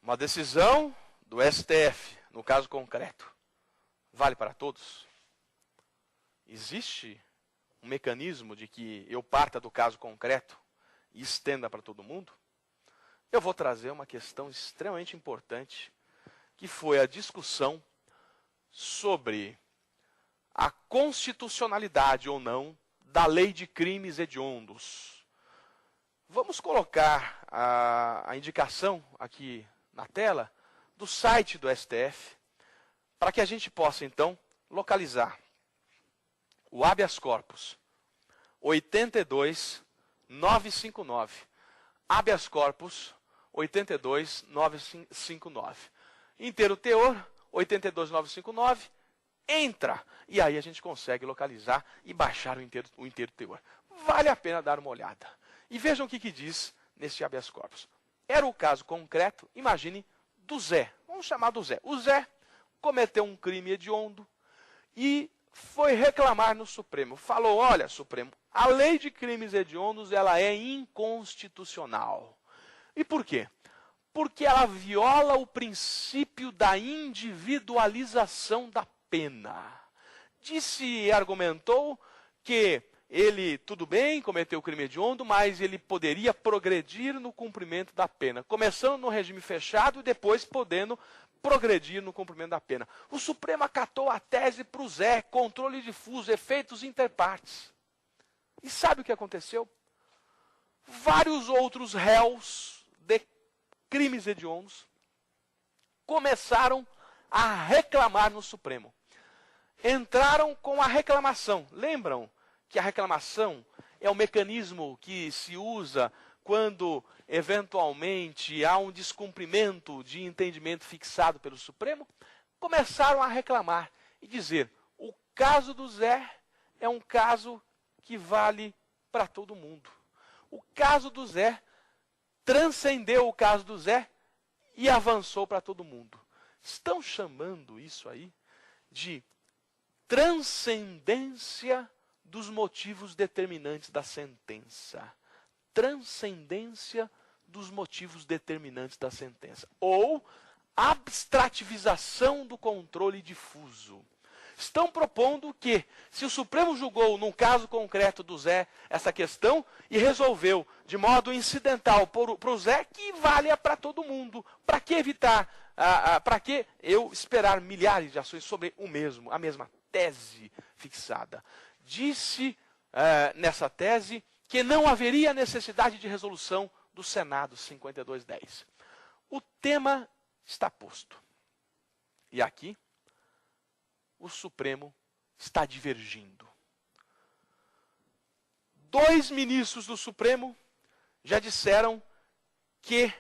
Uma decisão do STF, no caso concreto, vale para todos? Existe um mecanismo de que eu parta do caso concreto e estenda para todo mundo? Eu vou trazer uma questão extremamente importante, que foi a discussão sobre a constitucionalidade ou não da lei de crimes hediondos. Vamos colocar a indicação aqui na tela do site do STF, para que a gente possa, então, localizar o habeas corpus 82.959. Habeas corpus 82.959. Inteiro teor, 82.959. Entra. E aí a gente consegue localizar e baixar o inteiro teor. Vale a pena dar uma olhada. E vejam o que diz nesse habeas corpus. Era o caso concreto, imagine, do Zé. Vamos chamar do Zé. O Zé cometeu um crime hediondo e foi reclamar no Supremo. Falou, olha, Supremo, a lei de crimes hediondos ela é inconstitucional. E por quê? Porque ela viola o princípio da individualização da pena. Disse e argumentou que ele, tudo bem, cometeu o crime hediondo, mas ele poderia progredir no cumprimento da pena. Começando no regime fechado e depois podendo progredir no cumprimento da pena. O Supremo acatou a tese para o Zé, controle difuso, efeitos interpartes. E sabe o que aconteceu? Vários outros réus de crimes hediondos começaram a reclamar no Supremo. Entraram com a reclamação. Lembram que a reclamação é um mecanismo que se usa quando, eventualmente, há um descumprimento de entendimento fixado pelo Supremo? Começaram a reclamar e dizer, o caso do Zé é um caso que vale para todo mundo. O caso do Zé transcendeu o caso do Zé e avançou para todo mundo. Estão chamando isso aí de transcendência dos motivos determinantes da sentença. Transcendência dos motivos determinantes da sentença. Ou abstrativização do controle difuso. Estão propondo que, se o Supremo julgou, num caso concreto do Zé, essa questão, e resolveu de modo incidental para o Zé, que valha para todo mundo. Para que evitar, para que eu esperar milhares de ações sobre a mesma tese fixada? Disse nessa tese que não haveria necessidade de resolução do Senado 5210. O tema está posto. E aqui, o Supremo está divergindo. 2 ministros do Supremo já disseram que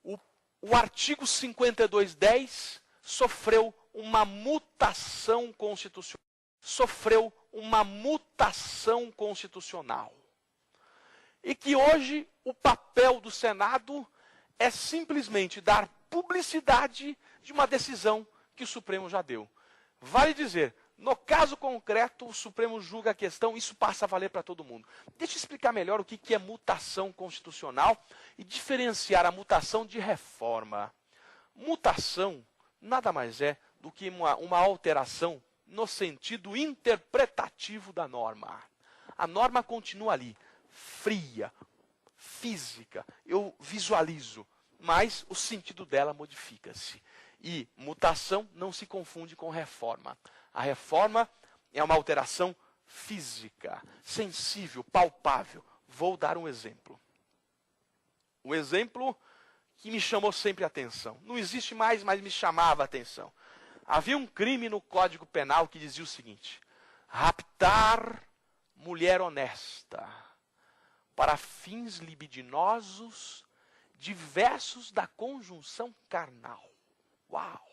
o artigo 5210 sofreu uma mutação constitucional. Sofreu uma mutação constitucional. E que hoje o papel do Senado é simplesmente dar publicidade de uma decisão que o Supremo já deu. Vale dizer, no caso concreto, o Supremo julga a questão, isso passa a valer para todo mundo. Deixa eu explicar melhor o que é mutação constitucional e diferenciar a mutação de reforma. Mutação nada mais é do que uma alteração no sentido interpretativo da norma. A norma continua ali, fria, física, eu visualizo, mas o sentido dela modifica-se. E mutação não se confunde com reforma. A reforma é uma alteração física, sensível, palpável. Vou dar um exemplo. O exemplo que me chamou sempre a atenção. Não existe mais, mas me chamava a atenção. Havia um crime no Código Penal que dizia o seguinte: raptar mulher honesta para fins libidinosos diversos da conjunção carnal. Uau!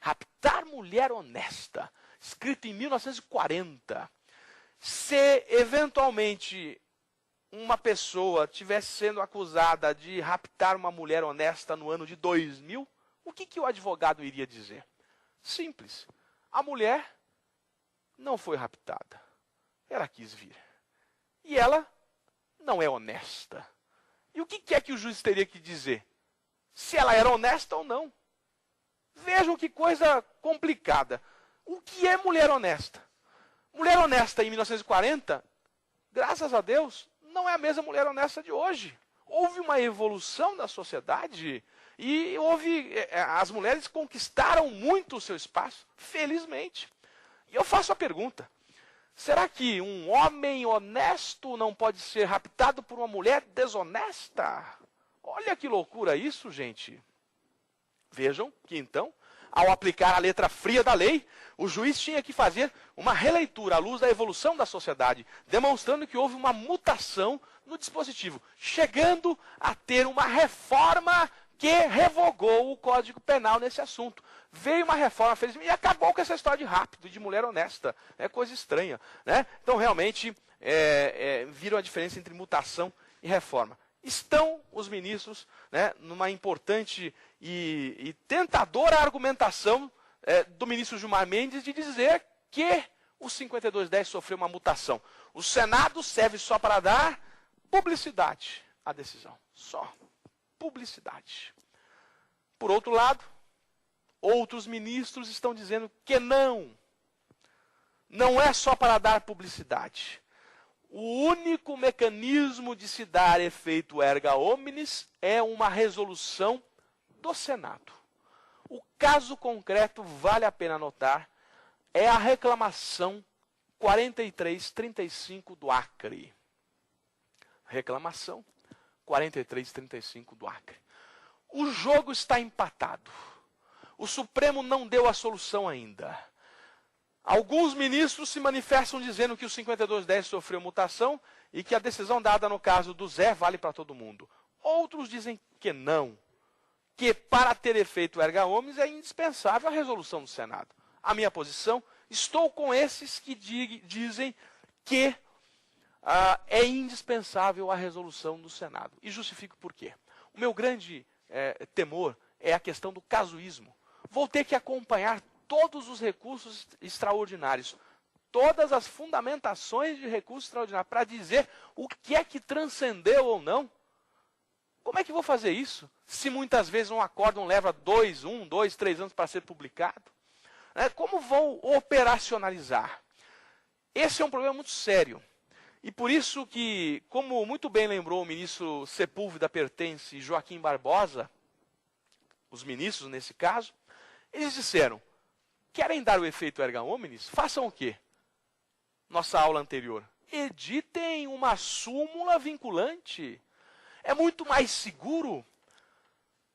Raptar mulher honesta, escrito em 1940. Se eventualmente uma pessoa estivesse sendo acusada de raptar uma mulher honesta no ano de 2000, o que o advogado iria dizer? Simples. A mulher não foi raptada. Ela quis vir. E ela não é honesta. E o que é que o juiz teria que dizer? se ela era honesta ou não. Vejam que coisa complicada. O que é mulher honesta? Mulher honesta em 1940, graças a Deus, não é a mesma mulher honesta de hoje. Houve uma evolução da sociedade e as mulheres conquistaram muito o seu espaço, felizmente. E eu faço a pergunta, será que um homem honesto não pode ser raptado por uma mulher desonesta? Olha que loucura isso, gente. Vejam que então, ao aplicar a letra fria da lei, o juiz tinha que fazer uma releitura à luz da evolução da sociedade, demonstrando que houve uma mutação no dispositivo, chegando a ter uma reforma que revogou o Código Penal nesse assunto. Veio uma reforma, felizmente, e acabou com essa história de rápido, de mulher honesta. É coisa estranha. Né? Então, realmente, viram a diferença entre mutação e reforma. Estão os ministros, né, numa importante e tentadora argumentação do ministro Gilmar Mendes de dizer que o 5210 sofreu uma mutação. O Senado serve só para dar publicidade à decisão. Só publicidade. Por outro lado, outros ministros estão dizendo que não é só para dar publicidade. O único mecanismo de se dar efeito erga omnes é uma resolução do Senado. O caso concreto, vale a pena notar, é a reclamação 4335 do Acre. Reclamação 4335 do Acre. O jogo está empatado. O Supremo não deu a solução ainda. Alguns ministros se manifestam dizendo que o 5210 sofreu mutação e que a decisão dada no caso do Zé vale para todo mundo. Outros dizem que não, que para ter efeito erga omnes é indispensável a resolução do Senado. A minha posição, estou com esses que dizem que é indispensável a resolução do Senado. E justifico por quê. O meu grande temor é a questão do casuísmo. Vou ter que acompanhar todos os recursos extraordinários, todas as fundamentações de recurso extraordinário, para dizer o que é que transcendeu ou não. Como é que vou fazer isso? Se muitas vezes um acórdão leva 2, 3 anos para ser publicado. Como vou operacionalizar? Esse é um problema muito sério. E por isso que, como muito bem lembrou o ministro Sepúlveda Pertence e Joaquim Barbosa, os ministros nesse caso, eles disseram, querem dar o efeito erga omnes? Façam o quê? Nossa aula anterior. Editem uma súmula vinculante. É muito mais seguro.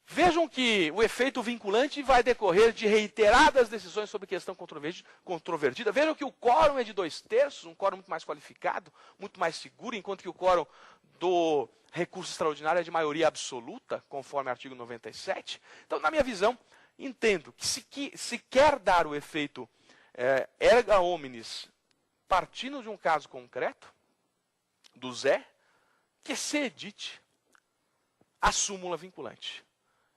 Vejam que o efeito vinculante vai decorrer de reiteradas decisões sobre questão controvertida. Vejam que o quórum é de 2/3, um quórum muito mais qualificado, muito mais seguro, enquanto que o quórum do recurso extraordinário é de maioria absoluta, conforme o artigo 97. Então, na minha visão, entendo que se quer dar o efeito erga omnes partindo de um caso concreto, do Zé, que se edite a súmula vinculante.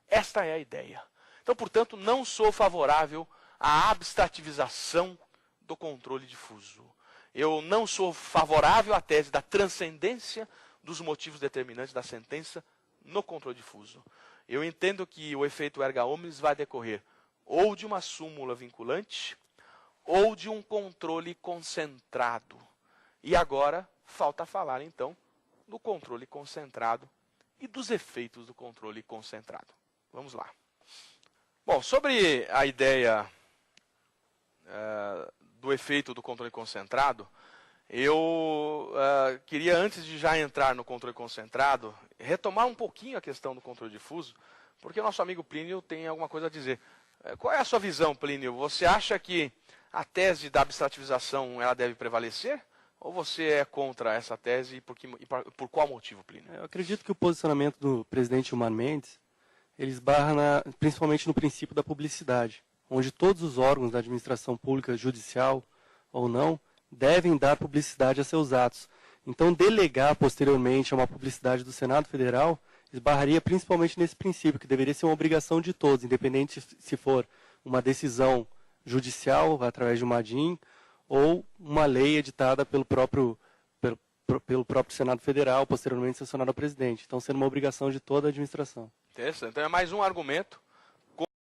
Esta é a ideia. Então, portanto, não sou favorável à abstrativização do controle difuso. Eu não sou favorável à tese da transcendência dos motivos determinantes da sentença no controle difuso. Eu entendo que o efeito erga omnes vai decorrer ou de uma súmula vinculante ou de um controle concentrado. E agora, falta falar, então, do controle concentrado e dos efeitos do controle concentrado. Vamos lá. Bom, sobre a ideia do efeito do controle concentrado, eu queria, antes de já entrar no controle concentrado, retomar um pouquinho a questão do controle difuso, porque o nosso amigo Plínio tem alguma coisa a dizer. Qual é a sua visão, Plínio? Você acha que a tese da abstrativização ela deve prevalecer? Ou você é contra essa tese e por qual motivo, Plínio? Eu acredito que o posicionamento do presidente Gilmar Mendes ele esbarra principalmente no princípio da publicidade, onde todos os órgãos da administração pública, judicial ou não, devem dar publicidade a seus atos. Então, delegar posteriormente a uma publicidade do Senado Federal esbarraria principalmente nesse princípio, que deveria ser uma obrigação de todos, independente se for uma decisão judicial, através de uma DIN, ou uma lei editada pelo próprio Senado Federal, posteriormente sancionada ao presidente. Então, sendo uma obrigação de toda a administração. Interessante. Então é mais um argumento